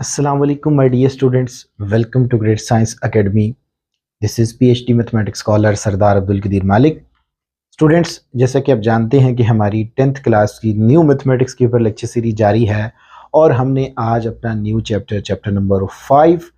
Assalamu alaikum my dear students, welcome to Great Science Academy. This is PhD mathematics scholar Sardar Abdul Qadir Malik. Students, जैसा कि आप जानते हैं कि हमारी 10th क्लास की न्यू मैथमेटिक्स के ऊपर लेक्चर सीरीज जारी है और हमने आज अपना new chapter number 5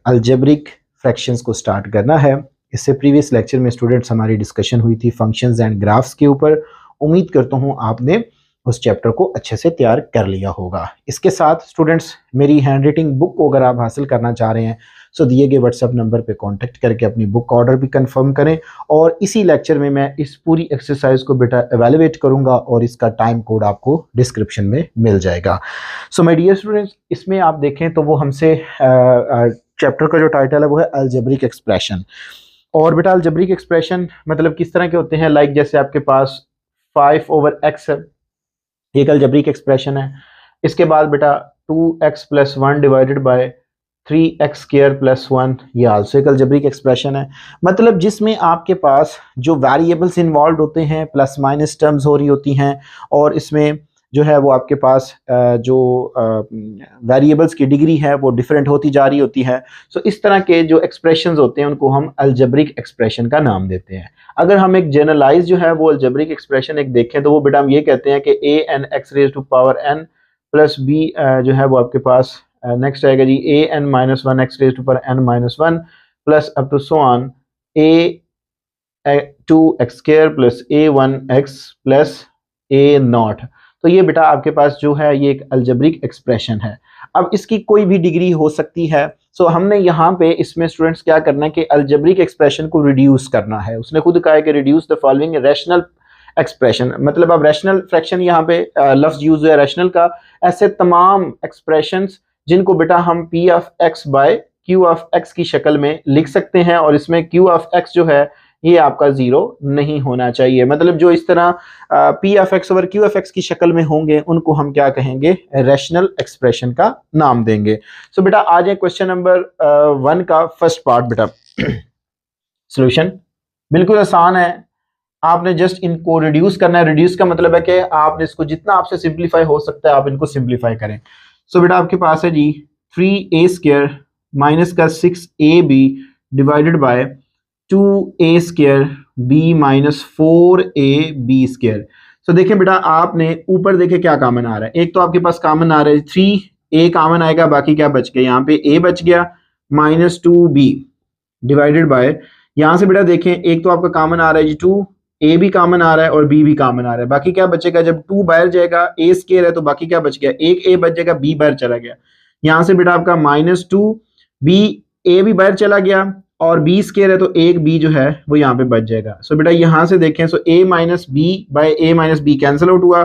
algebraic fractions को स्टार्ट करना है. इससे प्रीवियस लेक्चर में स्टूडेंट्स हमारी डिस्कशन हुई थी फंक्शंस एंड ग्राफ्स के ऊपर. उम्मीद करता हूँ आपने उस चैप्टर को अच्छे से तैयार कर लिया होगा. इसके साथ स्टूडेंट्स मेरी हैंड राइटिंग बुक को अगर आप हासिल करना चाह रहे हैं सो दिए गए व्हाट्सएप नंबर पे कांटेक्ट करके अपनी बुक ऑर्डर भी कंफर्म करें और इसी लेक्चर में मैं इस पूरी एक्सरसाइज को बेटा एवेलुएट करूंगा और इसका टाइम कोड आपको डिस्क्रिप्शन में मिल जाएगा. सो माय डियर स्टूडेंट्स, इसमें आप देखें तो वो हमसे चैप्टर का जो टाइटल है वो है अलजेब्रिक एक्सप्रेशन. और बेटा अलजेब्रिक एक्सप्रेशन मतलब किस तरह के होते हैं, लाइक जैसे आपके पास 5/x है, एक अलजेब्रिक एक्सप्रेशन है. इसके बाद बेटा 2x + 1 डिवाइडेड बाय 3x² + 1 ये आल्सो एक अलजेब्रिक एक्सप्रेशन है. मतलब जिसमें आपके पास जो वेरिएबल्स इन्वॉल्व होते हैं, प्लस माइनस टर्म्स हो रही होती हैं और इसमें जो है वो आपके पास जो वेरिएबल्स की डिग्री है वो डिफरेंट होती जा रही होती है. सो इस तरह के जो एक्सप्रेशंस होते हैं उनको हम अलजेब्रिक एक्सप्रेशन का नाम देते हैं. अगर हम एक जनरलाइज जो है वो अलजेब्रिक एक्सप्रेशन एक देखें तो वो बेटा हम ये कहते हैं कि an(x⁴n + b जो है वो आपके पास नेक्स्ट आएगा जी an-1x⁴n-1 plus up to so on a2x² + a1x + a0. तो ये बेटा आपके पास जो है ये एक अलजेब्रिक एक्सप्रेशन है. अब इसकी कोई भी डिग्री हो सकती है. सो हमने यहाँ पे इसमें स्टूडेंट्स क्या करना है कि अलजेब्रिक एक्सप्रेशन को रिड्यूस करना है. उसने खुद कहा है कि reduce the following rational expression. मतलब अब रैशनल फ्रैक्शन यहाँ पे लफ्ज यूज है रैशनल का. ऐसे तमाम एक्सप्रेशंस जिनको बेटा हम p(x/q) की शक्ल में लिख सकते हैं और इसमें q(x) जो है ये आपका 0 नहीं होना चाहिए. मतलब जो इस तरह p(x/q) की शक्ल में होंगे उनको हम क्या कहेंगे, रैशनल एक्सप्रेशन का नाम देंगे. सो बेटा आज है क्वेश्चन नंबर 1 का फर्स्ट पार्ट. बेटा सॉल्यूशन बिल्कुल आसान है. आपने जस्ट इनको रिड्यूस करना है. रिड्यूस का मतलब है कि आपने इसको जितना आपसे सिंप्लीफाई हो सकता है आप इनको सिंप्लीफाई करें. सो बेटा आपके पास है जी 3a² माइनस का 6ab divided by 2a² b minus 4ab². सो देखें बेटा आपने ऊपर देखे क्या कॉमन आ रहा है. एक तो आपके पास कॉमन आ रहा है 3a कॉमन आएगा, बाकी क्या बच गया, यहाँ पे a बच गया माइनस 2b डिवाइडेड बाय, यहाँ से बेटा देखें एक तो आपका कॉमन आ रहा है जी 2a भी कॉमन आ रहा है और b भी कॉमन आ रहा है. बाकी क्या बचेगा, जब 2 बाहर जाएगा a² है तो बाकी क्या बच गया, एक a बच जाएगा, b बाहर चला गया. यहाँ से बेटा आपका -2b, a भी बाहर चला गया और b² है तो एक b जो है वो यहाँ पे बच जाएगा. सो बेटा यहाँ से देखें so a - b by a - b cancel out हुआ,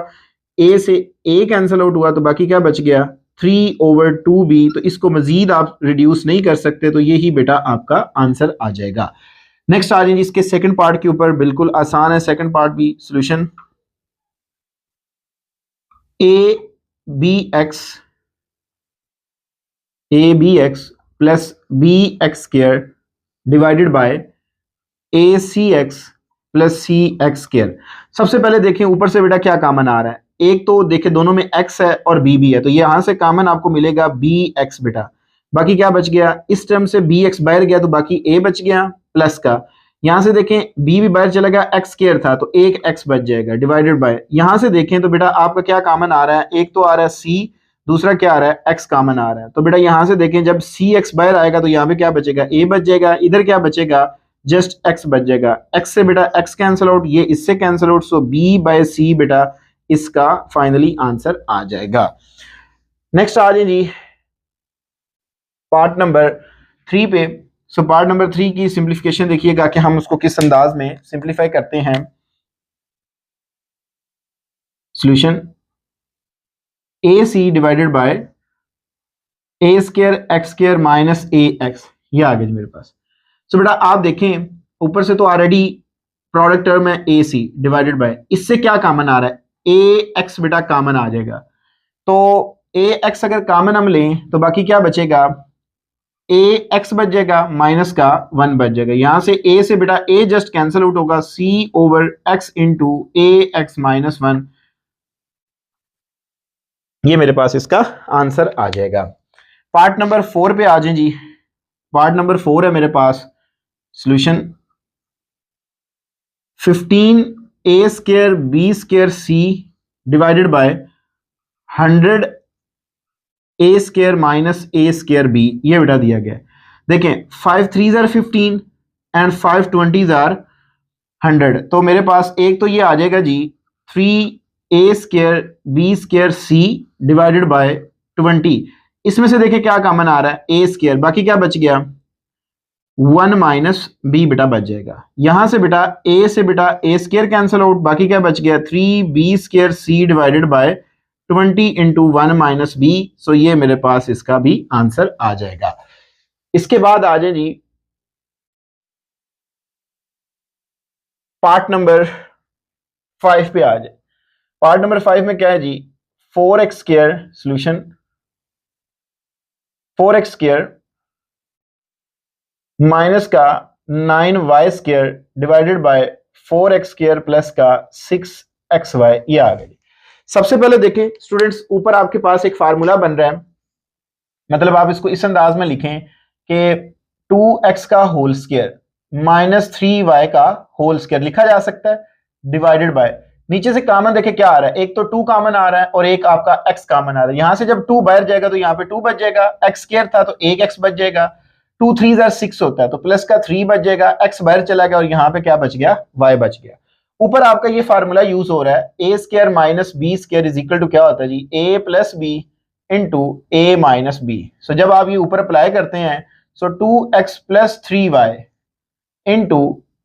a से a कैंसिल आउट हुआ तो बाकी क्या बच गया 3/2b. तो इसको मजीद आप रिड्यूस नहीं कर सकते तो यही बेटा आपका आंसर आ जाएगा. नेक्स्ट आ जाएंगे इसके सेकंड पार्ट के ऊपर. बिल्कुल आसान है सेकंड पार्ट भी. Solution abx plus bx² divided by acx plus cx². सबसे पहले देखें ऊपर से बेटा क्या कॉमन आ रहा है. एक तो देखें दोनों में x है और b भी है तो यहाँ से कॉमन आपको मिलेगा bx बेटा. बाकी क्या बच गया, इस टर्म से bx बाहर गया तो बाकी a बच गया प्लस का. यहाँ से देखें b भी बाहर चला गया, x² था तो एक x बच जाएगा डिवाइडेड बाय. यहाँ से देखें तो बेटा आपका क्या कॉमन आ रहा है, एक तो आ रहा है c, दूसरा क्या आ रहा है x कॉमन आ रहा है. तो बेटा यहाँ से देखें जब cx बाहर आएगा तो यहाँ पे क्या बचेगा, a बच जाएगा, इधर क्या बचेगा जस्ट x बच जाएगा. x से बेटा x कैंसिल आउट, ये इससे कैंसिल आउट, सो b/c बेटा इसका फाइनली आंसर आ जाएगा. नेक्स्ट आ जाए जी पार्ट नंबर 3 पे. सो पार्ट नंबर 3 की सिंप्लीफिकेशन देखिएगा कि हम उसको किस अंदाज में सिंप्लीफाई करते हैं. Solution ac divided by a² x² minus ax ये आ गया जी मेरे पास. सो बेटा आप देखें ऊपर से तो ऑलरेडी प्रोडक्ट टर्म है ac डिवाइडेड बाय, इससे क्या कॉमन आ रहा है ax बेटा कॉमन आ जाएगा. तो ax अगर कॉमन हम लें तो बाकी क्या बचेगा, ax बच जाएगा माइनस का 1 बच जाएगा. यहाँ से a से बेटा a जस्ट कैंसिल आउट होगा, c/x इंटू ax - 1 ये मेरे पास इसका आंसर आ जाएगा. पार्ट नंबर 4 पे आ जाएं जी। पार्ट नंबर 4 है मेरे पास solution 15a² b² c divided by 100a² - a² b, ये बेटा दिया गया है। देखें 5 3s are 15 and 5 20s are 100, तो मेरे पास एक तो ये आ जाएगा जी 3a² b² c divided by 20। इसमें से देखिए क्या कॉमन आ रहा है, a², बाकी क्या बच गया 1 माइनस बी बेटा बच जाएगा। यहां से बेटा a से बेटा a² कैंसिल आउट, बाकी क्या बच गया 3b² c divided by 20 into 1 minus b. So ये मेरे पास इसका भी आंसर आ जाएगा। इसके बाद आ जाए जी पार्ट नंबर 5 पे आ जाए। पार्ट नंबर 5 में क्या है जी 4x² सॉल्यूशन 4x² माइनस का 9y² divided by 4x² plus का 6xy, ये आ गया। सबसे पहले देखें स्टूडेंट्स, ऊपर आपके पास एक फार्मूला बन रहा है, मतलब आप इसको इस अंदाज में लिखें कि 2x का होल स्क्वायर माइनस 3y का होल स्क्वायर लिखा जा सकता है, डिवाइडेड बाय नीचे से कॉमन देखें क्या आ रहा है, एक तो 2 कॉमन आ रहा है और एक आपका x कॉमन आ रहा है। यहां से जब 2 बाहर जाएगा तो यहाँ पे 2 बच जाएगा, x² था तो एक x बच जाएगा, 2 3s are 6 होता है तो प्लस का 3 बच जाएगा, x बाहर चला गया और यहाँ पे क्या बच गया y बच गया। ऊपर आपका ये फार्मूला यूज हो रहा है a² minus b² is equal to क्या होता है जी a plus b into a minus b. So जब आप ये ऊपर अप्लाई करते हैं सो 2x plus 3y into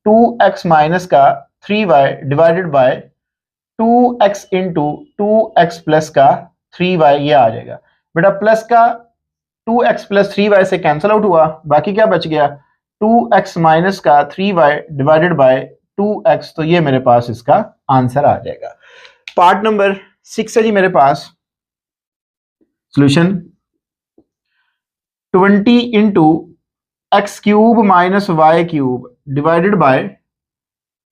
2x minus का 3y divided by 2x into 2x plus का 3y, ये आ जाएगा बेटा। प्लस का 2x प्लस 3y से कैंसिल आउट हुआ, बाकी क्या बच गया 2x माइनस का 3y डिवाइडेड बाय 2x, तो ये मेरे पास इसका आंसर आ जाएगा। पार्ट नंबर 6 है जी मेरे पास solution 20 into x³ minus y³ divided by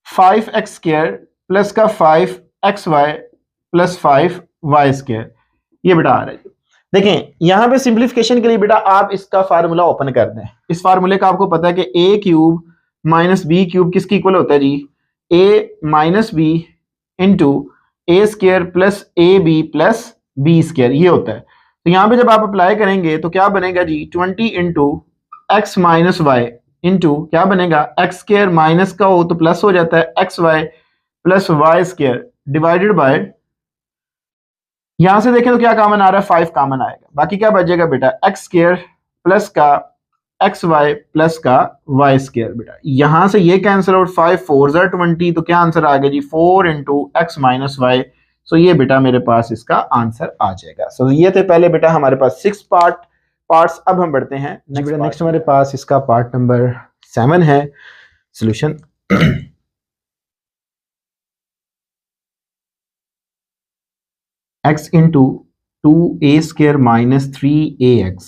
5x² plus का 5xy प्लस 5y², ये बेटा आ रहा है। देखें यहां पे सिंप्लीफिकेशन के लिए बेटा आप इसका फार्मूला ओपन कर दें। इस फार्मूले का आपको पता है कि a³ माइनस b³ किसकी इक्वल होता है जी a minus b into a² plus ab plus b², ये होता है। तो यहां पे जब आप अप्लाई करेंगे तो क्या बनेगा जी 20 into x minus y into क्या बनेगा x² माइनस का हो तो प्लस हो जाता है xy plus y² divided by, यहां से देखें तो क्या कॉमन आ रहा है 5 कॉमन आएगा, बाकी क्या बचेगा बेटा x² प्लस का xy प्लस का y² बेटा। यहां से ये कैंसिल आउट 5 4s are 20, तो क्या आंसर आ गया जी 4 इंटू एक्स माइनस वाई। सो ये बेटा मेरे पास इसका आंसर आ जाएगा। सो ये थे पहले बेटा हमारे पास 6 पार्ट्स। अब हम बढ़ते हैं नेक्स्ट हमारे पास इसका पार्ट नंबर 7 है solution x into 2a² minus 3ax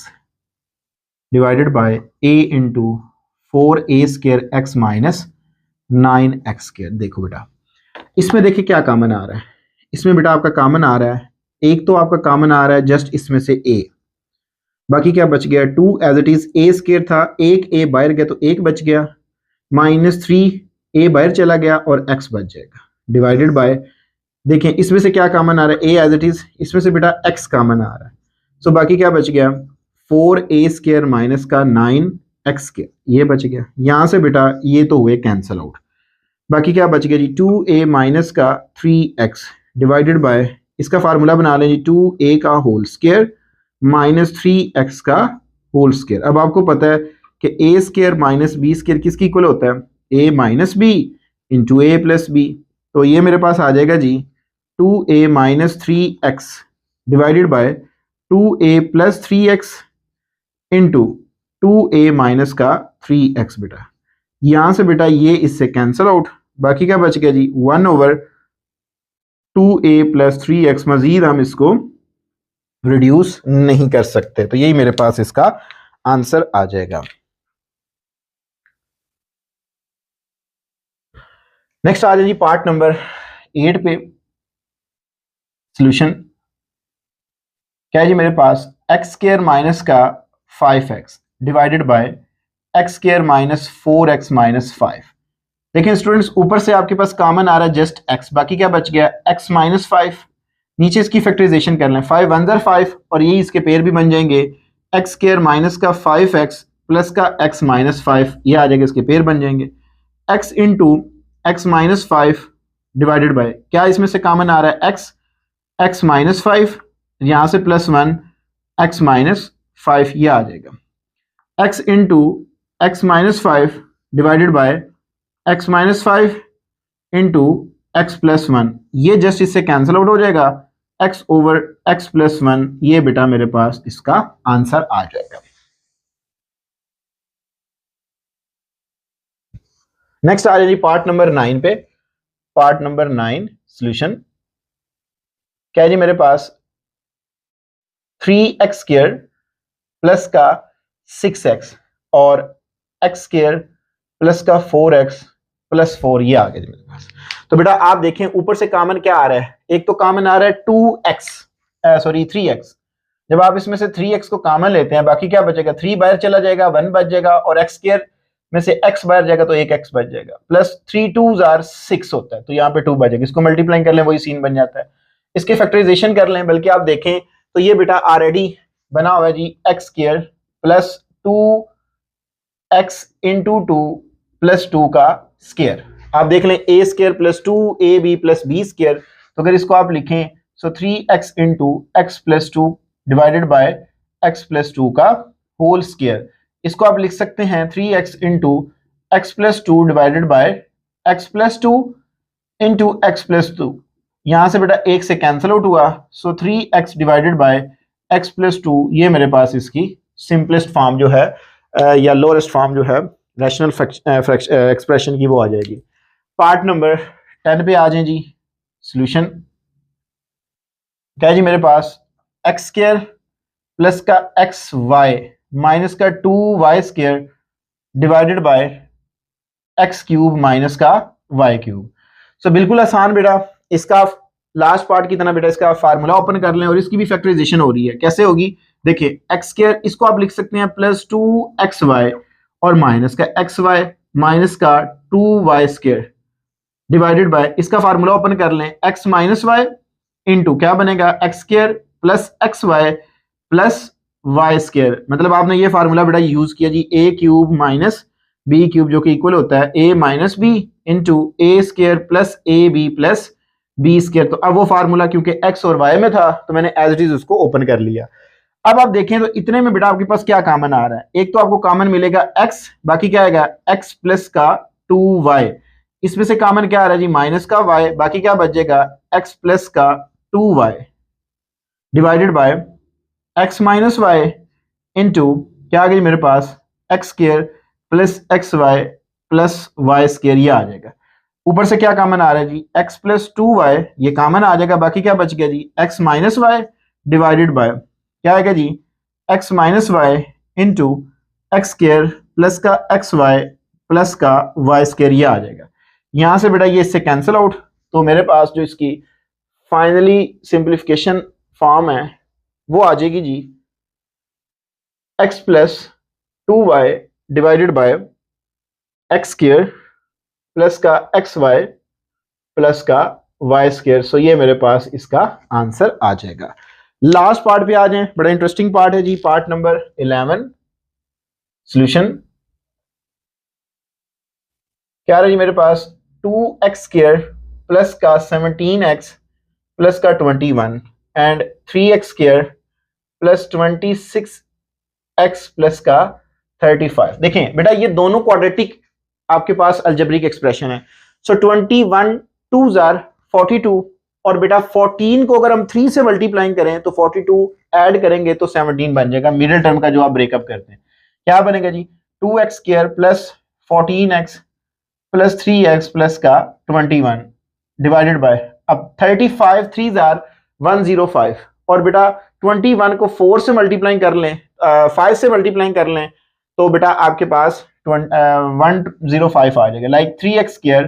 divided by a into 4a² x minus 9x²। देखो बेटा इसमें देखिए क्या कॉमन आ रहा है, इसमें बेटा आपका कॉमन आ रहा है, एक तो आपका कॉमन आ रहा है जस्ट इसमें से a, बाकी क्या बच गया 2 एज इट इज a² था, एक a बाहर गया तो एक बच गया, माइनस 3 a बाहर चला गया और x बच जाएगा, डिवाइडेड बाय देखें इसमें से क्या कॉमन आ रहा है a एज इट इज, इसमें से बेटा x कॉमन आ रहा है। सो बाकी क्या बच गया 4a² माइनस का 9x², ये बच गया। यहां से बेटा ये तो हुए कैंसल आउट, बाकी क्या बच गया जी 2a माइनस का 3x डिवाइडेड बाय इसका फार्मूला बना लें जी 2a का होल स्क्वायर माइनस 3x का होल स्क्वायर। अब आपको पता है कि a² माइनस b² किसकी इक्वल होता है a minus b into a plus b, तो ये मेरे पास आ जाएगा जी 2a minus 3x divided by 2a plus 3x into 2a minus का 3x बेटा। यहां से बेटा ये इससे कैंसल आउट, बाकी क्या बच गया जी 1 ओवर 2a प्लस 3x, मजीद हम इसको रिड्यूस नहीं कर सकते, तो यही मेरे पास इसका आंसर आ जाएगा। नेक्स्ट आ जाए जी पार्ट नंबर 8 पे सॉल्यूशन क्या है जी मेरे पास एक्स स्क्वायर माइनस का 5x divided by x square minus 4x minus 5। देखिए स्टूडेंट्स ऊपर से आपके पास कॉमन आ रहा है जस्ट x, बाकी क्या बच गया x माइनस 5। नीचे इसकी फैक्टराइजेशन कर लें, 5 वन 5 और ये इसके पेयर भी बन जाएंगे, एक्स स्क्वायर माइनस का 5x प्लस का x माइनस 5, ये आ जाएगा इसके पेयर बन जाएंगे। x into x minus 5 divided by क्या इसमें से कॉमन आ रहा है x माइनस 5, यहां से प्लस 1 x माइनस 5 ये आ जाएगा। x into x minus 5 divided by x minus 5 into x plus 1, ये जस्ट इससे कैंसिल आउट हो जाएगा, x ओवर x प्लस 1, ये बेटा मेरे पास इसका आंसर आ जाएगा। नेक्स्ट आ जाइए पार्ट नंबर 9 पे। पार्ट नंबर 9 सॉल्यूशन क्या है जी मेरे पास 3x स्क्वायर प्लस का 6x और x स्क्वायर प्लस का 4x प्लस 4, ये आ गया जी मेरे पास। तो बेटा आप देखें ऊपर से कॉमन क्या आ रहा है, एक तो कॉमन आ रहा है 3x। जब आप इसमें से 3x को कॉमन लेते हैं बाकी क्या बचेगा, 3 बाहर चला जाएगा, 1 बच जाएगा, और x स्क्वायर में से x बाहर जाएगा तो एक x बच जाएगा, प्लस 3 2s are 6 होता है, तो यहाँ पे 2 बचेगा, इसको मल्टीप्लाई कर लें वही सीन बन जाता है। इसके फैक्टराइजेशन कर लें, बल्कि आप देखें तो ये बेटा ऑलरेडी बना हुआ है जी x square plus 2x into 2 plus 2 का स्क्वायर। आप देख लें a square plus 2ab plus b square, तो अगर इसको आप लिखें so 3x into x plus 2 divided by x plus 2 का होल स्क्वायर। इसको आप लिख सकते हैं 3x into x plus 2 divided by x plus 2 into x plus 2, यहां से बेटा एक से कैंसिल आउट हुआ, सो 3x divided by x plus 2, ये मेरे पास इसकी सिंपलेस्ट फॉर्म जो है या लोएस्ट फॉर्म जो है रैशनल एक्सप्रेशन की वो आ जाएगी। पार्ट नंबर 10 पे आ जाए जी। सॉल्यूशन क्या है जी मेरे पास एक्स स्क्वायर प्लस का एक्स वाई माइनस का 2y square divided by x cube minus का वाई क्यूब। सो बिल्कुल आसान बेटा, इसका लास्ट पार्ट की तरह बेटा इसका फार्मूला ओपन कर लें और इसकी भी फैक्टराइजेशन हो रही है, कैसे होगी देखिए, एक्स स्क्वायर इसको आप लिख सकते हैं प्लस 2xy और माइनस का xy माइनस का 2y स्क्वायर डिवाइडेड बाय, इसका फार्मूला ओपन कर लें, x माइनस वाई इंटू क्या बनेगा x square plus xy plus y square, मतलब आपने ये फार्मूला बेटा यूज किया जी a cube minus b cube जो कि इक्वल होता है a minus b into a square plus a b plus b square. तो अब वो फार्मूला क्योंकि x और y में था तो मैंने एज इट इज उसको ओपन कर लिया। अब आप देखें तो इतने में बेटा आपके पास क्या कॉमन आ रहा है, एक तो आपको कॉमन मिलेगा x, बाकी क्या आएगा x प्लस का 2y, इसमें से कॉमन क्या आ रहा है जी माइनस का y, बाकी क्या बचेगा x प्लस का 2y divided by x minus y into क्या आ गया मेरे पास x square plus x y plus y square, ये आ जाएगा। ऊपर से क्या कॉमन आ रहा है जी x प्लस 2y, ये कॉमन आ जाएगा, बाकी क्या बच गया जी x minus y divided by क्या आएगा जी x minus y into x square plus का एक्स वाई प्लस का वाई स्क्वायर, ये आ जाएगा। यहां से बेटा ये इससे कैंसिल आउट, तो मेरे पास जो इसकी फाइनली सिंप्लीफिकेशन फॉर्म है वो आ जाएगी जी x plus 2y divided by x square plus का एक्स वाई प्लस का वाई स्क्वायर। सो ये मेरे पास इसका आंसर आ जाएगा। लास्ट पार्ट पे आ जाएं, बड़ा इंटरेस्टिंग पार्ट है जी, पार्ट नंबर 11 सॉल्यूशन क्या है जी मेरे पास 2x स्क्वायर प्लस का 17x प्लस का 21 and 3x square plus 26x plus का 35। देखें बेटा ये दोनों क्वाड्रेटिक आपके पास अलजेब्रिक एक्सप्रेशन है। सो 21 2s are 42 और बेटा 14 को अगर हम 3 से मल्टीप्लाई करें तो 42 ऐड करेंगे तो 17 बन जाएगा। मिडिल टर्म का जो आप ब्रेकअप करते हैं क्या बनेगा जी 2x square plus 14x plus 3x plus का 21 डिवाइडेड बाय, अब 35 3s are 105 और बेटा 21 को 4 से मल्टीप्लाई कर लें 5 से मल्टीप्लाई कर लें तो बेटा आपके पास 105 आ जाएगा। लाइक 3x स्क्वायर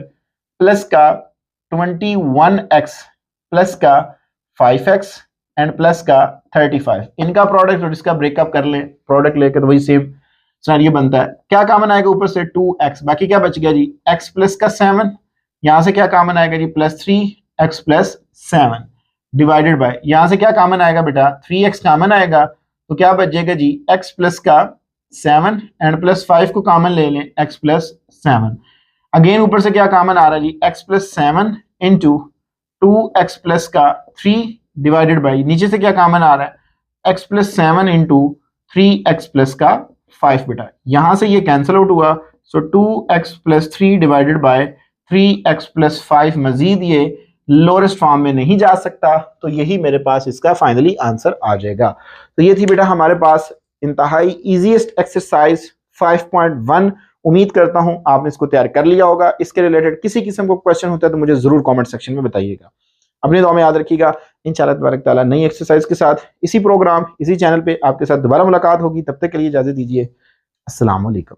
प्लस का 21x प्लस का 5x एंड प्लस का 35, इनका प्रोडक्ट और इसका ब्रेकअप कर लें, प्रोडक्ट लेकर तो वही सेम सिनेरियो बनता है। क्या कॉमन आएगा ऊपर से 2x, बाकी क्या बच गया जी x प्लस का 7, यहां से क्या कॉमन आएगा जी plus 3x plus 7 divided by, यहां से क्या कॉमन आएगा बेटा 3x कॉमन आएगा, तो क्या बचेगा जी x प्लस का 7 एंड प्लस 5 को कॉमन ले लें x प्लस 7, अगेन ऊपर से क्या कॉमन आ रहा है जी x plus 7 into 2x plus का 3 डिवाइडेड बाई, नीचे से क्या कॉमन आ रहा है x plus 7 into 3x plus का 5 बेटा, यहां से ये कैंसिल आउट हुआ, सो 2x plus 3 divided by 3x plus 5, मजीद ये लोएस्ट फॉर्म में नहीं जा सकता, तो यही मेरे पास इसका फाइनली आंसर आ जाएगा। तो ये थी बेटा हमारे पास इंतहाई इजीएस्ट एक्सरसाइज 5.1। उम्मीद करता हूं आपने इसको तैयार कर लिया होगा। इसके रिलेटेड किसी किस्म को क्वेश्चन होता है तो मुझे जरूर कमेंट सेक्शन में बताइएगा। अपनी दुआ में याद रखिएगा। इंशाअल्लाह तबारक ताला नई एक्सरसाइज के साथ इसी प्रोग्राम इसी चैनल पे आपके साथ दोबारा मुलाकात होगी। तब तक के लिए इजाजत दीजिए। अस्सलाम वालेकुम।